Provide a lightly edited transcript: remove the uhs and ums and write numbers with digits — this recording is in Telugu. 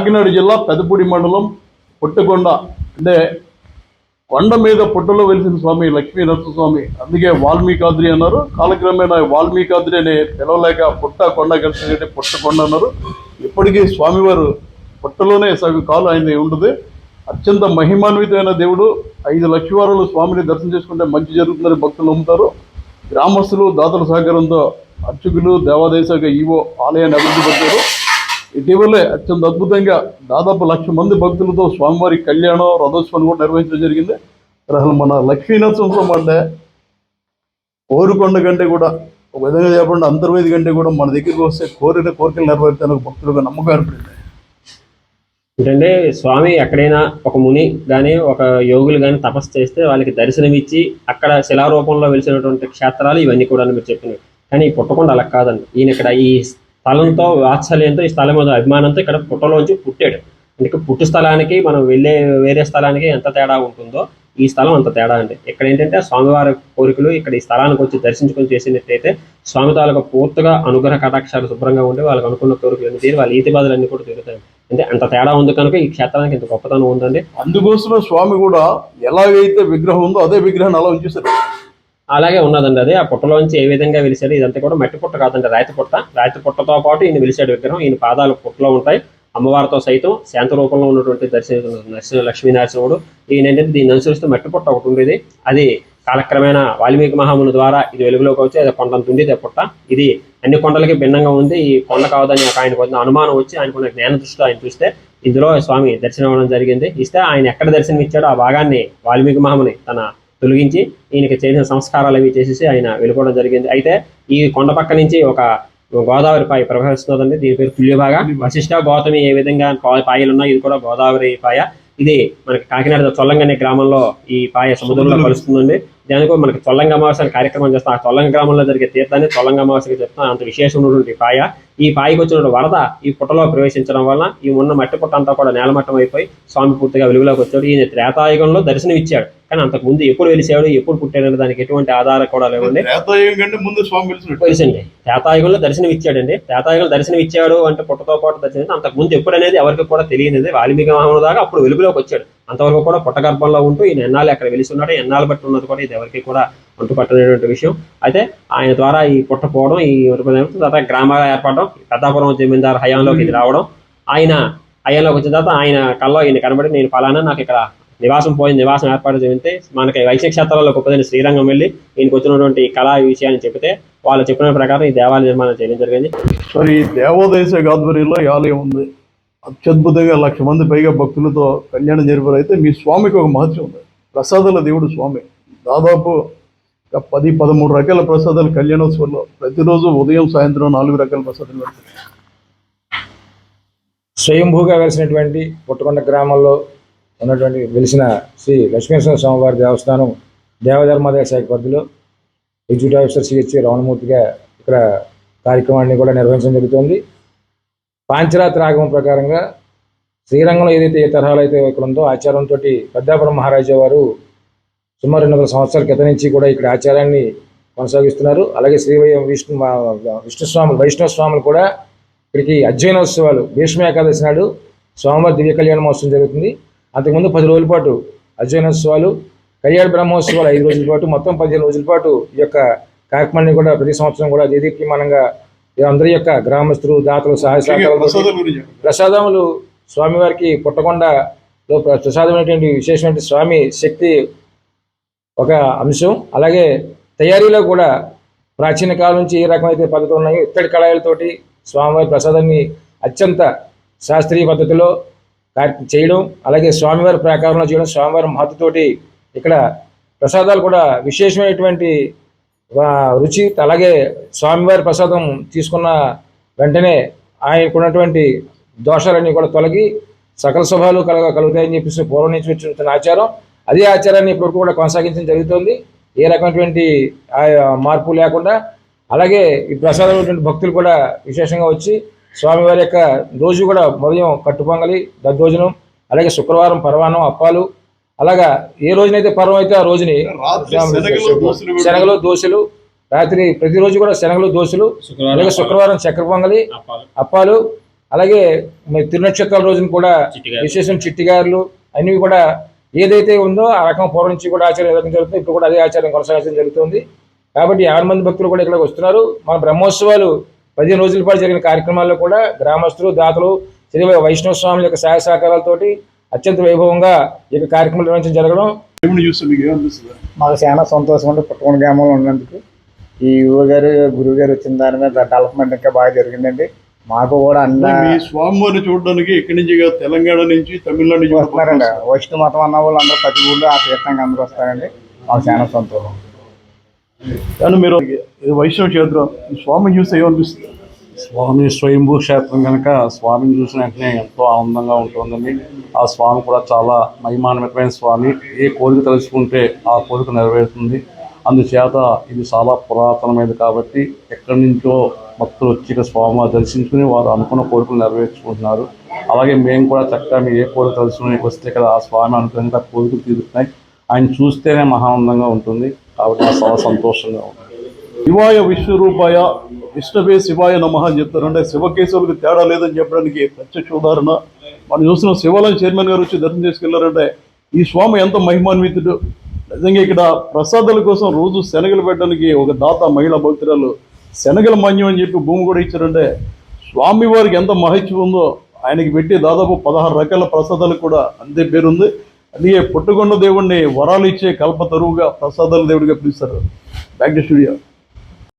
కాకినాడ జిల్లా పెదపూడి మండలం పుట్టకొండ అంటే కొండ మీద పుట్టలో వెలిసిన స్వామి లక్ష్మీ నరసింహస్వామి. అందుకే వాల్మీకాద్రి అన్నారు. కాలక్రమేణా వాల్మీకాద్రి అనే పిలవలేక పుట్ట కొండ కలిసి పుట్టకొండ అన్నారు. ఇప్పటికీ స్వామివారు పుట్టలోనే సగం కాలు ఆయన ఉండదు. అత్యంత మహిమాన్వితమైన దేవుడు. 5 లక్షల వారాలు స్వామిని దర్శనం చేసుకుంటే మంచి జరుగుతుందని భక్తులు నమ్ముతారు. గ్రామస్తులు దాతల సహకారంతో అర్చకులు దేవాదాయ శాఖ ఈవో ఆలయాన్ని అభివృద్ధి పరిచారు. ఇటీవలే అత్యంత అద్భుతంగా దాదాపు 1,00,000 మంది భక్తులతో స్వామివారి కళ్యాణం రథోత్సవం కూడా నిర్వహించడం జరిగింది. అసలు మన లక్ష్మీనరసింహస్వామి అంటే కోరుకొండ కంటే కూడా ఒక విధంగా చెప్పండి అంతర్వేది కంటే కూడా మన దగ్గరికి వస్తే కోరిన కోరికలు నెరవేర్తానికి భక్తులుగా నమ్మకం ఏర్పడింది. ఏంటంటే స్వామి ఎక్కడైనా ఒక ముని కానీ ఒక యోగులు కానీ తపస్సు చేస్తే వాళ్ళకి దర్శనం ఇచ్చి అక్కడ శిలారూపంలో వెలిసినటువంటి క్షేత్రాలు ఇవన్నీ కూడా మీరు చెప్పినవి. కానీ పుట్టకుండా అలా కాదండి. ఈయన ఇక్కడ ఈ స్థలంతో వాత్సల్యంతో ఈ స్థలం మీద అభిమానంతో ఇక్కడ పుట్టలోంచి పుట్టాడు. అందుకే పుట్టు స్థలానికి మనం వెళ్ళే వేరే స్థలానికి ఎంత తేడా ఉంటుందో ఈ స్థలం అంత తేడా అండి. ఇక్కడ ఏంటంటే స్వామివారి కోరికలు ఇక్కడ ఈ స్థలానికి వచ్చి దర్శించుకొని చేసినట్టయితే స్వామి తాలూకు పూర్తిగా అనుగ్రహ కటాక్షాలు శుభ్రంగా ఉండి వాళ్ళకి అనుకున్న కోరికలు తీరి వాళ్ళ ఈతి బాధలన్నీ కూడా తీరుతాయి. అంటే అంత తేడా ఉంది కనుక ఈ క్షేత్రానికి ఇంత గొప్పతనం ఉందండి. అందుకోసమే స్వామి కూడా ఎలాగైతే విగ్రహం ఉందో అదే విగ్రహాన్ని అలా ఉంచేశారు. అలాగే ఉన్నదండి. అదే ఆ పుట్టలోంచి ఏ విధంగా వెలిసాడు. ఇదంతా కూడా మట్టి పుట్ట కాదండి, రాతి పుట్ట. రాతి పుట్టతో పాటు ఈయన వెలిసాడు విగ్రహం. ఈయన పాదాలు పుట్టలో ఉంటాయి. అమ్మవారితో సైతం శాంత రూపంలో ఉన్నటువంటి లక్ష్మీనరసింహుడు. ఈయన ఏంటంటే దీన్ని అనుసరిస్తూ మట్టి పుట్ట ఒకటి ఉండేది. అది కాలక్రమేణా వాల్మీకి మహాముని ద్వారా ఇది వెలుగులోకి వచ్చి అది కొండంత ఉండేది పుట్ట. ఇది అన్ని కొండలకి భిన్నంగా ఉంది. ఈ కొండ కావదని ఆయనకు అనుమానం వచ్చి ఆయనకున్న జ్ఞాన దృష్టిలో ఆయన చూస్తే ఇందులో స్వామి దర్శనం అవ్వడం జరిగింది. ఇస్తే ఆయన ఎక్కడ దర్శనం ఇచ్చాడో ఆ భాగాన్ని వాల్మీకి మహాముని తన తొలగించి ఈయనకి చేసిన సంస్కారాలు అవి చేసేసి ఆయన వెళ్ళిపోవడం జరిగింది. అయితే ఈ కొండ పక్క నుంచి ఒక గోదావరి పాయ ప్రవహిస్తుందండి. దీని పేరు తుల్యభాగ. వశిష్ఠ గౌతమి ఏ విధంగా పాయలు ఉన్నాయి, ఇది కూడా గోదావరి పాయ. ఇది మనకి కాకినాడ చొల్లంగనే గ్రామంలో ఈ పాయ సముద్రంలో కలుస్తుందండి. దానికి మనకి చొల్లంగ అమావాస్య కార్యక్రమం చేస్తాం. ఆ చొల్లంగ గ్రామంలో జరిగే తీర్థాన్ని చొల్లంగ అమావాస్యకి చెప్తాం. అంత విశేషం ఉన్నటువంటి పాయ. ఈ పాయకి వచ్చిన వరద ఈ పుట్టలో ప్రవేశించడం వల్ల ఈ ఉన్న మట్టి పుట్ట అంతా కూడా నేలమట్టం అయిపోయి స్వామి పూర్తిగా వెలుగులోకి వచ్చాడు. ఈయన త్రేతాయుగంలో దర్శనం ఇచ్చాడు. కానీ అంతకు ముందు ఎప్పుడు వెలిసాడు, ఎప్పుడు పుట్టాడని దానికి ఎటువంటి ఆధారం కూడా లేవండి. తెలిసింది త్రేతాయుగంలో దర్శనం ఇచ్చాడండి. త్రేతాయుగంలో దర్శనం ఇచ్చాడు అంటే పుట్టతో పాటు దర్శనం. అంతకు ముందు ఎప్పుడు అనేది ఎవరికి కూడా తెలియనిది. వాల్మీకి మహాముని దాకా అప్పుడు వెలుగులోకి వచ్చాడు. అంతవరకు కూడా పుట్టగర్భంలో ఉంటూ ఈయన ఎన్నాళ్ళు అక్కడ వెలిసి ఉన్నాడు, ఎన్నాళ్ళు బట్టి ఉన్నది కూడా ఇది ఎవరికి కూడా అంటుపట్టనేటువంటి విషయం. అయితే ఆయన ద్వారా ఈ పుట్ట పోవడం, ఈ తర్వాత గ్రామాలు ఏర్పడడం, పెద్దాపురం జమీందారు హయాంలోకి ఇది రావడం, ఆయన హయాంలోకి వచ్చిన తర్వాత ఆయన కల్లో ఈయన కనబడి నేను ఫలానా నాకు ఇక్కడ నివాసం ఏర్పాటు చేస్తే మనకి వైశ్య క్షేత్రాల్లో గొప్పదైన శ్రీరంగం వెళ్ళి ఈయనకు వచ్చినటువంటి కళా విషయాన్ని చెబితే వాళ్ళు చెప్పిన ప్రకారం ఈ దేవాలయ నిర్మాణం చేయడం జరిగింది. మరి దేవాదాయ శాఖ ఆధ్వర్యంలో ఈ ఆలయం ఉంది. అత్యద్భుతంగా 1,00,000 మంది పైగా భక్తులతో కళ్యాణం జరిపారు. అయితే మీ స్వామికి ఒక మహత్యం ఉంది. ప్రసాదాల దేవుడు స్వామి. దాదాపు 10-13 రకాల ప్రసాదాలు కళ్యాణోత్సవంలో ప్రతిరోజు ఉదయం సాయంత్రం 4 రకాల ప్రసాదాలు పెడతారు. స్వయంభూగా వెలిసినటువంటి పుట్టకొండ గ్రామంలో ఉన్నటువంటి వెలిసిన శ్రీ లక్ష్మీనరసింహ స్వామివారి దేవస్థానం దేవధర్మాదాయ శాఖ పరిధిలో ఎగ్జిక్యూటివ్ ఆఫీసర్ సిహెచ్ రమణమూర్తిగా ఇక్కడ కార్యక్రమాన్ని కూడా నిర్వహించడం జరుగుతుంది. పాంచరాత్రి ఆగమం ప్రకారంగా శ్రీరంగంలో ఏదైతే ఏ తరహాలో అయితే ఇక్కడ ఉందో ఆచారంతో పెద్దాపురం మహారాజా వారు సుమారు 200 సంవత్సరాల క్రితం నుంచి కూడా ఇక్కడ ఆచారాన్ని కొనసాగిస్తున్నారు. అలాగే వైష్ణవ స్వాములు కూడా ఇక్కడికి అధ్యయనోత్సవాలు భీష్మ ఏకాదశి నాడు స్వామివారి దివ్య కళ్యాణ మహోత్సవం జరుగుతుంది. అంతకుముందు 10 రోజుల పాటు అధ్యయనోత్సవాలు, కళ్యాణ బ్రహ్మోత్సవాలు 5 రోజుల పాటు, మొత్తం 15 రోజుల పాటు ఈ యొక్క కార్యక్రమాన్ని కూడా ప్రతి సంవత్సరం కూడా దేదీప్యమానంగా అందరి యొక్క గ్రామస్తులు దాతలు సహాయ ప్రసాదములు స్వామివారికి పుట్టకొండలో ప్రసాదమైనటువంటి విశేషమైన స్వామి శక్తి ఒక అంశం. అలాగే తయారీలో కూడా ప్రాచీన కాలం నుంచి ఏ రకమైతే పద్ధతులు ఉన్నాయో ఇత్తడి కళాయిలతోటి స్వామివారి ప్రసాదాన్ని అత్యంత శాస్త్రీయ పద్ధతిలో చేయడం, అలాగే స్వామివారి ప్రాకారంలో చేయడం, స్వామివారి మహత్తుతోటి ఇక్కడ ప్రసాదాలు కూడా విశేషమైనటువంటి రుచి. అలాగే స్వామివారి ప్రసాదం తీసుకున్న వెంటనే ఆయనకున్నటువంటి దోషాలన్నీ కూడా తొలగి సకల శుభాలు కలుగుతాయని చెప్పేసి పూర్వం నుంచి వచ్చిన ఆచారం. అదే ఆచారాన్ని ఇప్పటివరకు కూడా కొనసాగించడం జరుగుతుంది, ఏ రకమైనటువంటి మార్పు లేకుండా. అలాగే ఈ ప్రసాదం భక్తులు కూడా విశేషంగా వచ్చి స్వామివారి యొక్క రోజు కూడా ఉదయం కట్టుపొంగలి, దద్దోజనం, అలాగే శుక్రవారం పరవానం, అప్పాలు, అలాగా ఏ రోజునైతే పర్వం అయితే ఆ రోజుని శనగలు, దోశలు, రాత్రి ప్రతిరోజు కూడా శనగలు, దోశలు, అలాగే శుక్రవారం చక్కెర పొంగలి, అప్పాలు, అలాగే మరి తిరునక్షత్రాల రోజున కూడా చిట్టిగారెలు. విశేషం చిట్టిగారులు అన్నీ కూడా ఏదైతే ఉందో ఆ రకం పూర్వం నుంచి కూడా ఆచారం ఏదైతే జరుగుతుంది ఇప్పుడు కూడా అదే ఆచారం కొనసాగించడం జరుగుతుంది. కాబట్టి 50 మంది భక్తులు కూడా ఇక్కడికి వస్తున్నారు. మన బ్రహ్మోత్సవాలు 15 రోజుల పాటు జరిగిన కార్యక్రమాల్లో కూడా గ్రామస్తులు దాతలు శ్రీ వైష్ణవ స్వాముల యొక్క సహాయ సహకారాలతోటి అత్యంత వైభవంగా ఈ యొక్క కార్యక్రమం నిర్వహించడం జరగడం దేవుని చూస్తే మీకు ఏమనిపిస్తుంది? మాకు చాలా సంతోషం ఉంది పుట్టకొండ గ్రామంలో ఉన్నందుకు. ఈ యువ గారు గురువు గారు వచ్చిన దాని మీద డెవలప్మెంట్ ఇంకా బాగా జరిగిందండి. మాకు కూడా అన్న మీ స్వామివారిని చూడడానికి ఇక్కడి నుంచి కాదు, తెలంగాణ నుంచి తమిళనాడు నుంచి కూడా వస్తున్నారండి. వైష్ణవ మతం అన్న వాళ్ళు అందరూ ప్రతి ఊళ్ళో ఆ తీర్థంగా అందరూ వస్తారండి. మాకు చాలా సంతోషం. కానీ మీరు ఇది వైష్ణవ క్షేత్రం, ఈ స్వామిని చూస్తే ఏమనిపిస్తుంది? స్వామి స్వయంభూ క్షేత్రం కనుక స్వామిని చూసిన వెంటనే ఎంతో ఆనందంగా ఉంటుందండి. ఆ స్వామి కూడా చాలా మహిమాన్వితమైన స్వామి. ఏ కోరిక తెలుసుకుంటే ఆ కోరిక నెరవేరుతుంది. అందుచేత ఇది చాలా పురాతనమైనది కాబట్టి ఎక్కడి నుంచో భక్తులు వచ్చి ఇక్కడ స్వామివారు దర్శించుకుని వారు అనుకున్న కోరికలు నెరవేర్చుకుంటున్నారు. అలాగే మేము కూడా చక్కగా మీరు ఏ కోరిక తెలుసుకుని వస్తే కదా ఆ స్వామి అనుకుని ఆ కోరికలు తీరుతున్నాయి. ఆయన చూస్తేనే మహానందంగా ఉంటుంది. కాబట్టి నాకు చాలా సంతోషంగా ఉంది. శివాయ విశ్వరూపాయ విష్ణవే శివాయ నమః అని చెప్తారు. అంటే శివకేశవులకు తేడా లేదని చెప్పడానికి ప్రత్యక్ష ఉదాహరణ మనం చూస్తున్నాం. శివాలయం చైర్మన్ గారు వచ్చి దర్శనం చేసుకెళ్లారంటే ఈ స్వామి ఎంత మహిమాన్వితుడు. నిజంగా ఇక్కడ ప్రసాదాల కోసం రోజు శనగలు పెట్టడానికి ఒక దాత మహిళా భక్తురాలు శనగల మాన్యం అని చెప్పి భూమి కూడా ఇచ్చారంటే స్వామి వారికి ఎంత మహత్యం ఉందో. ఆయనకి పెట్టి దాదాపు 16 రకాల ప్రసాదాలకు కూడా అంతే పేరుంది. అందుకే పుట్టకొండ దేవుడిని వరాలు ఇచ్చే కల్పతరువుగా ప్రసాదాల దేవుడిగా పిలుస్తారు. Back to studio.